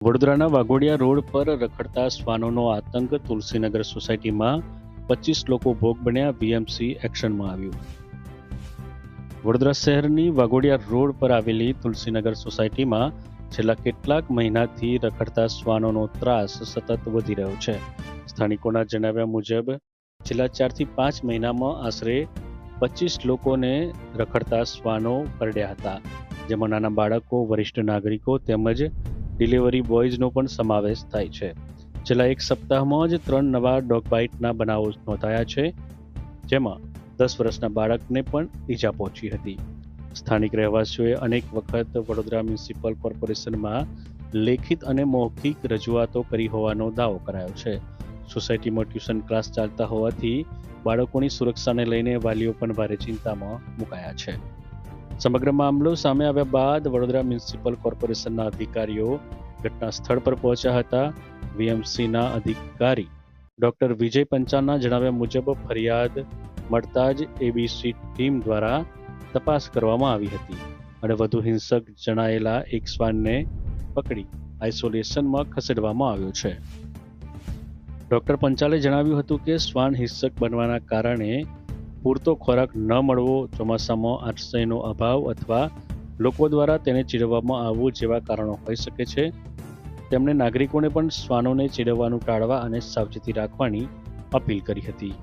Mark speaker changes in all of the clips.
Speaker 1: વડોદરાના વાઘોડિયા રોડ પર રખડતા શ્વાનોનો આતંક. તુલસીનગર સોસાયટીમાં 25 લોકો ભોગ બન્યા. વીએમસી એક્શનમાં આવ્યું. વડોદરા શહેરની વાઘોડિયા રોડ પર આવેલી તુલસીનગર સોસાયટીમાં છેલ્લા કેટલાક મહિનાથી રખડતા શ્વાનોનો ત્રાસ સતત વધી રહ્યો છે. સ્થાનિકોના જણાવ્યા મુજબ છેલ્લા 4 થી 5 મહિનામાં આશરે 25 લોકોને રખડતા શ્વાનો કરડ્યા હતા, જેમાં નાના બાળકો, વરિષ્ઠ નાગરિકો તેમજ ડિલિવરી બોયઝનો પણ સમાવેશ થાય છે. છેલ્લા એક સપ્તાહમાં જ 3 નવા ડોગ બાઇટના બનાવો નોંધાયા છે, જેમાં 10 વર્ષના બાળકને પણ ઈજા પહોંચી હતી. સ્થાનિક રહેવાસીઓએ અનેક વખત વડોદરા મ્યુનિસિપલ કોર્પોરેશનમાં લેખિત અને મૌખિક રજૂઆતો કરી હોવાનો દાવો કરાયો છે. સોસાયટીમાં ટ્યુશન ક્લાસ ચાલતા હોવાથી બાળકોની સુરક્ષાને લઈને વાલીઓ પણ ભારે ચિંતામાં મુકાયા છે. સમગ્ર મામલો સામે આવ્યા બાદ વડોદરા મ્યુનિસિપલ કોર્પોરેશનના અધિકારીઓ ઘટના સ્થળ પર પહોંચ્યા હતા. વીએમસીના અધિકારી ડોક્ટર વિજય પંચાલના જણાવ્યા મુજબ ફરિયાદ મળતા જ એબીસી ટીમ દ્વારા તપાસ કરવામાં આવી હતી અને વધુ હિંસક જણાયેલા એક શ્વાનને પકડી આઇસોલેશનમાં ખસેડવામાં આવ્યો છે. ડોક્ટર પંચાલે જણાવ્યું હતું કે શ્વાન હિંસક બનવાના કારણે પૂરતો ખોરાક ન મળવો, ચોમાસામાં આશ્રયનો અભાવ અથવા લોકો દ્વારા તેને ચીડવવામાં આવવું જેવા કારણો હોઈ શકે છે. તેમણે નાગરિકોને પણ શ્વાનોને ચીડવવાનું ટાળવા અને સાવચેતી રાખવાની અપીલ કરી હતી.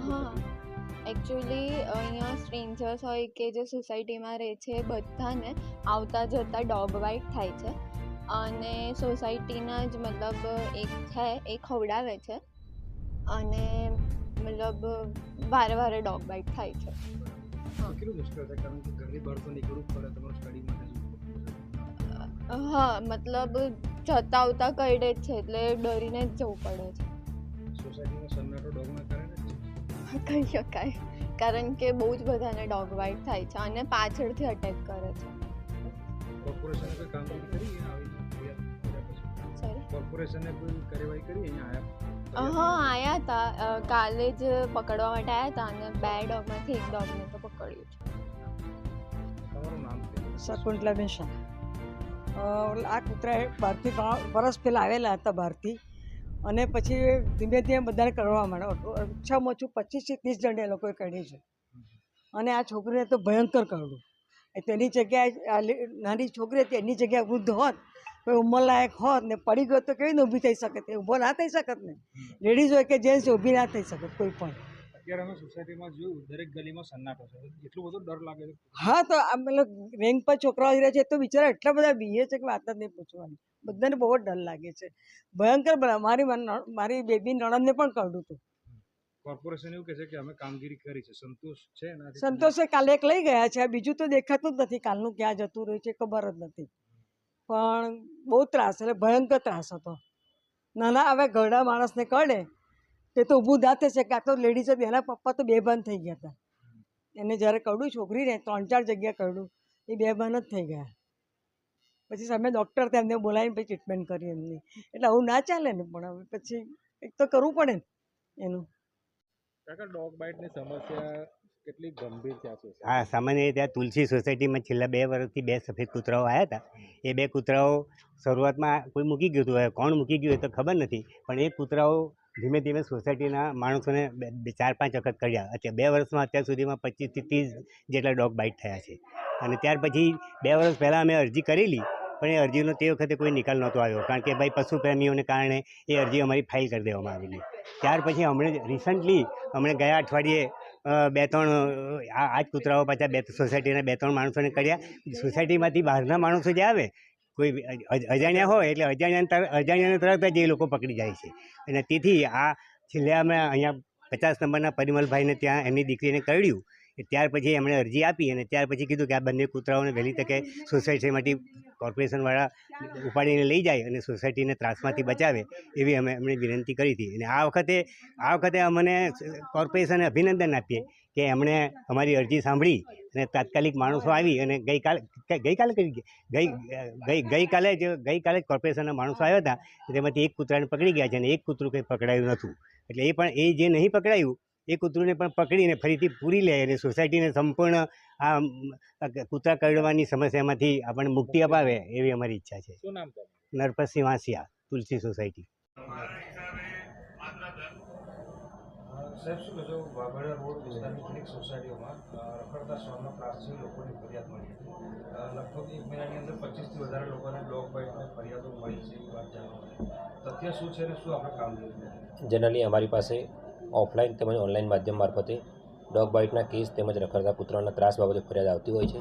Speaker 2: હા, એકચ્યુઅલી અહીંયા સ્ટ્રેન્જર્સ હોય કે જે સોસાયટીમાં રહે છે બધાને આવતા જતા ડોગ બાઇટ થાય છે અને સોસાયટીના જ મતલબ એક છે એ ખવડાવે છે અને મતલબ વારે વારે ડોગ બાઇટ થાય છે.
Speaker 3: કેટલું મુશ્કેલ છે કારણ કે ઘરની બહાર તો નીકળવું પડે તમારે સ્ટડી માટે.
Speaker 2: હા, મતલબ જતા આવતા કરડે જ છે એટલે ડરીને જ જવું પડે છે.
Speaker 3: સોસાયટીમાં સન્નાટો ડોગના કારણે
Speaker 2: કહી શકાય, કારણ કે બહુ જ બધાને ડોગ બાઇટ થાય છે અને પાછળથી અટેક કરે છે.
Speaker 3: કોર્પોરેશને કોઈ કામગીરી કરી
Speaker 2: સોરી,
Speaker 3: કોર્પોરેશને કોઈ કાર્યવાહી કરી અહીંયા
Speaker 2: હા આવ્યા હતા, કાલે જ પકડવા માટે આવ્યા હતા અને 2 ડોગમાંથી 1 ડોગને તો પકડ્યું છે.
Speaker 3: તમારું નામ છે?
Speaker 4: શકુંતલાબેન શાહ. આ કૂતરા બહારથી 3 વર્ષ પહેલાં આવેલા હતા બહારથી અને પછી ધીમે ધીમે બધાને કરવા માંડ્યા. ઓછામાં ઓછું 25 થી 30 જણને એ લોકોએ કાઢી છે અને આ છોકરીને તો ભયંકર કરડું. તેની જગ્યાએ નાની છોકરી હતી, એની જગ્યાએ વૃદ્ધ હોત, કોઈ ઉંમરલાયક હોત ને પડી ગયો તો કેવી રીતે ઊભી થઈ શકે? તે ઊભો ના થઈ શકત ને. લેડીઝ હોય કે જેન્ટ્સ ઊભી ના થઈ શકે કોઈ પણ.
Speaker 3: અત્યારે અમે સોસાયટીમાં જોયું દરેક ગલીમાં સન્નાટો છે, એટલું બધું ડર લાગે છે.
Speaker 4: હા, તો આ મતલબ રેન્ક પર છોકરાઓ રહ્યા છે તો બિચારા એટલા બધા બીએ છે કે વાત જ નહીં પૂછવાની. બધાને બહુ જ ડર લાગે છે, ભયંકર. મારી બેબી નણંદને પણ કરડું હતું.
Speaker 3: કોર્પોરેશન એવું કહે છે કે અમે કામગીરી કરી છે, સંતોષ છે એનાથી?
Speaker 4: સંતોષે કાલે એક લઈ ગયા છે, બીજું તો દેખાતું જ નથી. કાલનું ક્યાં જતું રહ્યું છે ખબર જ નથી, પણ બહુ ત્રાસ, એટલે ભયંકર ત્રાસ હતો. નાના હવે ઘરડા માણસને કરડે તે તો ઊભું ના થઈ શકે. આ તો લેડીઝ હતી, એના પપ્પા તો બેભાન થઈ ગયા હતા. એને જ્યારે કરડું છોકરીને 3-4 જગ્યા કરડું, એ બેભાન જ થઈ ગયા. પછી અમે ડૉક્ટર તેમને બોલાવીને પછી ટ્રીટમેન્ટ કરી એમની. એટલે આવું ના ચાલે ને, પણ હવે પછી એક તો કરવું પડે ને એનું.
Speaker 3: કાકા, ડોગ બાઇટની સમસ્યા કેટલી ગંભીર છે આ સોસાયટી?
Speaker 5: હા, સામાન્ય રીતે આ તુલસી સોસાયટીમાં છેલ્લા 2 વર્ષથી 2 સફેદ કૂતરાઓ આવ્યા હતા. એ 2 કૂતરાઓ શરૂઆતમાં કોઈ મૂકી ગયું હતું, કોણ મૂકી ગયું એ તો ખબર નથી, પણ એ કૂતરાઓ ધીમે ધીમે સોસાયટીના માણસોને 4-5 વખત કર્યા. અત્યારે 2 વર્ષમાં અત્યાર સુધીમાં 25 થી 30 જેટલા ડોગ બાઇટ થયા છે. અને ત્યાર પછી 2 વર્ષ પહેલાં અમે અરજી કરેલી, પણ એ અરજીનો તે વખતે કોઈ નિકાલ નહોતો આવ્યો, કારણ કે ભાઈ પશુ પ્રેમીઓને કારણે એ અરજી અમારી ફાઇલ કરી દેવામાં આવેલી. ત્યાર પછી હમણાં ગયા અઠવાડિયે 2-3 આ જ કૂતરાઓ પાછા સોસાયટીના 2-3 માણસોને કર્યા. સોસાયટીમાંથી બહારના માણસો જે આવે, કોઈ અજાણ્યા હોય એટલે અજાણ્યાને તરત જ એ લોકો પકડી જાય છે. અને તેથી આ છેલ્લે અમે અહીંયા 50 નંબરના પરિમલભાઈને ત્યાં એમની દીકરીને કરડ્યું. ત્યાર પછી એમણે અરજી આપી અને ત્યાર પછી કીધું કે આ બંને કૂતરાઓને વહેલી તકે સોસાયટીમાંથી કોર્પોરેશનવાળા ઉપાડીને લઈ જાય અને સોસાયટીને ત્રાસમાંથી બચાવે એવી એમણે વિનંતી કરી હતી. અને આ વખતે અમને કોર્પોરેશને અભિનંદન આપીએ કે એમણે અમારી અરજી સાંભળી અને તાત્કાલિક માણસો આવી અને ગઈકાલે જ કોર્પોરેશનના માણસો આવ્યા હતા. તેમાંથી એક કૂતરાને પકડી ગયા છે અને એક કૂતરું કંઈ પકડાયું નહોતું. એટલે એ જે નહીં પકડાયું એ કૂતરુંને પણ પકડીને ફરીથી પૂરી લે અને સોસાયટીને સંપૂર્ણ આ કૂતરા કરડવાની સમસ્યામાંથી આપણને મુક્તિ અપાવે એવી અમારી ઈચ્છા છે.
Speaker 3: શું નામ તમારું?
Speaker 5: નરપતસિંહ વાંસિયા, તુલસી સોસાયટી.
Speaker 3: સાહેબ, શું કહેશો? વાઘોડિયા રોડ વિસ્તારની કેટલીક સોસાયટીઓમાં રખડતા શ્વાનના ત્રાસથી લોકોની ફરિયાદ મળી હતી. લગભગ 1 મહિનાની અંદર 25થી વધારે લોકોને ડોગ બાઇટની ફરિયાદો મળી છે એવી વાત જાણવા મળી. તથ્ય શું છે અને શું આપણે કામ કર્યું?
Speaker 6: જનરલી અમારી પાસે ઓફલાઈન તેમજ ઓનલાઈન માધ્યમ મારફતે ડોગ બાઇટના કેસ તેમજ રખડતા કૂતરાના ત્રાસ બાબતે ફરિયાદ આવતી હોય છે.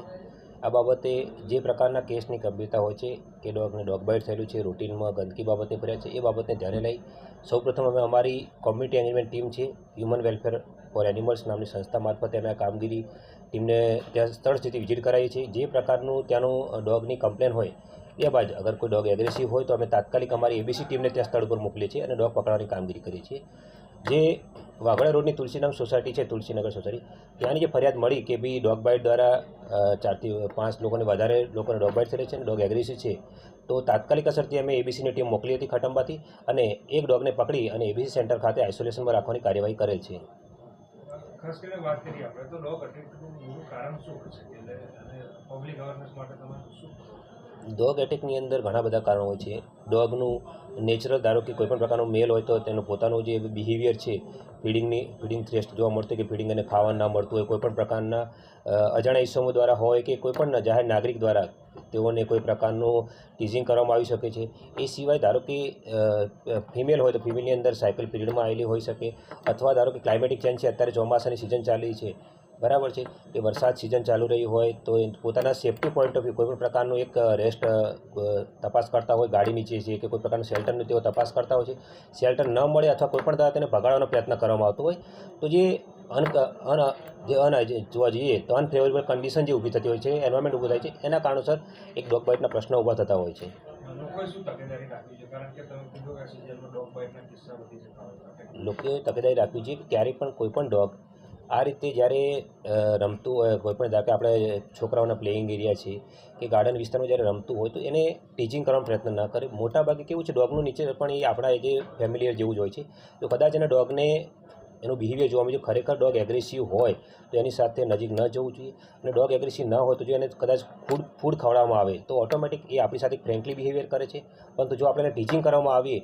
Speaker 6: આ બાબતે જે પ્રકારના કેસની ગંભીરતા હોય છે કે ડોગને ડોગ બાઇટ થયેલું છે, રૂટીનમાં ગંદકી બાબતે ફરિયાદ છે, એ બાબતને ધ્યાને લઈ સૌપ્રથમ અમે અમારી કોમ્યુનિટી એન્ગેજમેન્ટ ટીમ છે, હ્યુમન વેલફેર ફોર એનિમલ્સ નામની સંસ્થા મારફતે અમે આ કામગીરી ટીમને ત્યાં સ્થળ સ્થિતિ વિઝિટ કરાવીએ છીએ. જે પ્રકારનું ત્યાંનું ડોગની કમ્પ્લેન હોય એ બાદ અગર કોઈ ડોગ એગ્રેસિવ હોય તો અમે તાત્કાલિક અમારી એબીસી ટીમને ત્યાં સ્થળ પર મોકલીએ છીએ અને ડોગ પકડવાની કામગીરી કરીએ છીએ. જે વાઘોડિયા રોડની તુલસીનગર સોસાયટી છે, તુલસીનગર સોસાયટી, ત્યાંની જે ફરિયાદ મળી કે ભાઈ ડોગ બાઇટ દ્વારા 4 થી 5 લોકોને વધારે લોકોને ડોગ બાઇટ થયેલી છે અને ડોગ એગ્રેસિવ છે, તો તાત્કાલિક અસરથી અમે એબીસીની ટીમ મોકલી હતી ખટંબાથી અને એક ડોગને પકડી અને એબીસી સેન્ટર ખાતે આઇસોલેશનમાં રાખવાની કાર્યવાહી કરેલ છે.
Speaker 3: ખાસ કરીને વાત કરીએ આપણે તો ડોગ અટેકનું મૂળ કારણ શું હોય છે એટલે અને પબ્લિક અવેરનેસ માટે તમારે શું?
Speaker 6: ડોગ એટેકની અંદર ઘણા બધા કારણો હોય છે. ડોગનું નેચરલ, ધારો કે કોઈપણ પ્રકારનું મેલ હોય તો તેનું પોતાનું જે બિહેવિયર છે, ફીડિંગ થ્રેસ્ટ જોવા મળતું કે ફીડિંગ અને ખાવા ના મળતું હોય, કોઈપણ પ્રકારના અજાણ્યા ઇસમો દ્વારા હોય કે કોઈપણ જાહેર નાગરિક દ્વારા તેઓને કોઈ પ્રકારનું ટીઝિંગ કરવામાં આવી શકે છે. એ સિવાય ધારો કે ફિમેલ હોય તો ફિમેલની અંદર સાયકલ પીરિયડમાં આવેલી હોઈ શકે, અથવા ધારો કે ક્લાઇમેટિક ચેન્જ છે, અત્યારે ચોમાસાની સિઝન ચાલી છે, બરાબર છે, કે વરસાદ સિઝન ચાલુ રહી હોય તો પોતાના સેફ્ટી પોઈન્ટ ઓફ વ્યૂ કોઈપણ પ્રકારનું એક રેસ્ટ તપાસ કરતા હોય, ગાડી નીચે છે કે કોઈ પ્રકારનું શેલ્ટરનું તેઓ તપાસ કરતા હોય છે. શેલ્ટર ન મળે અથવા કોઈપણ દ્વારા તેને ભગાડવાનો પ્રયત્ન કરવામાં આવતો હોય તો જોવા જઈએ તો અનફેવરેબલ કન્ડિશન જે ઊભી થતી હોય છે, એન્વાયરમેન્ટ ઊભું થાય છે, એના કારણોસર એક ડોગ બાઇટના પ્રશ્નો ઊભા થતા હોય છે.
Speaker 3: લોકોએ શું તકેદારી રાખવી છે? કારણ કે તમે કીધું કે સિઝનમાં ડોગ બાઇટના કિસ્સા વધી જતા હોય.
Speaker 6: લોકોએ તકેદારી રાખવી જોઈએ કે ક્યારેય પણ કોઈપણ ડોગ આ રીતે જ્યારે રમતું હોય, કોઈપણ ધારો કે આપણે છોકરાઓના પ્લેઇંગ એરિયા છે કે ગાર્ડન વિસ્તારમાં જ્યારે રમતું હોય તો એને ટીચિંગ કરવાનો પ્રયત્ન ન કરે. મોટાભાગે કેવું છે, ડોગનું નીચે પણ એ આપણા જે ફેમિલિયર જેવું જ હોય છે, તો કદાચ એના ડોગને એનું બિહેવિયર જોવા મળે, ખરેખર ડોગ એગ્રેસિવ હોય તો એની સાથે નજીક ન જવું જોઈએ, અને ડોગ એગ્રેસિવ ન હોય તો જો એને કદાચ ફૂડ ખવડાવવામાં આવે તો ઓટોમેટિક એ આપણી સાથે ફ્રેન્કલી બિહેવિયર કરે છે. પરંતુ જો આપણે એને ટીચિંગ કરવામાં આવીએ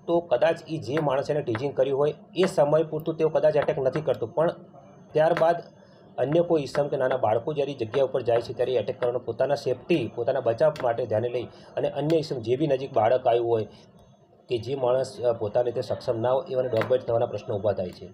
Speaker 6: તો કદાચ એ જે માણસે એને ટીચિંગ કર્યું હોય એ સમય પૂરતું તેઓ કદાચ એટેક નથી કરતું, પણ ત્યારબાદ અન્ય કોઈ ઇસમ કે નાના બાળકો જ્યારે જગ્યા ઉપર જાય છે ત્યારે એટેક કરવાનો પોતાના સેફટી, પોતાના બચાવ માટે ધ્યાને લઈ અને અન્ય ઇસમ જે બી નજીક બાળક આવ્યું હોય કે જે માણસ પોતાની રીતે સક્ષમ ના હોય એવાને ડોગ બાઇટ થવાના પ્રશ્નો ઊભા થાય છે.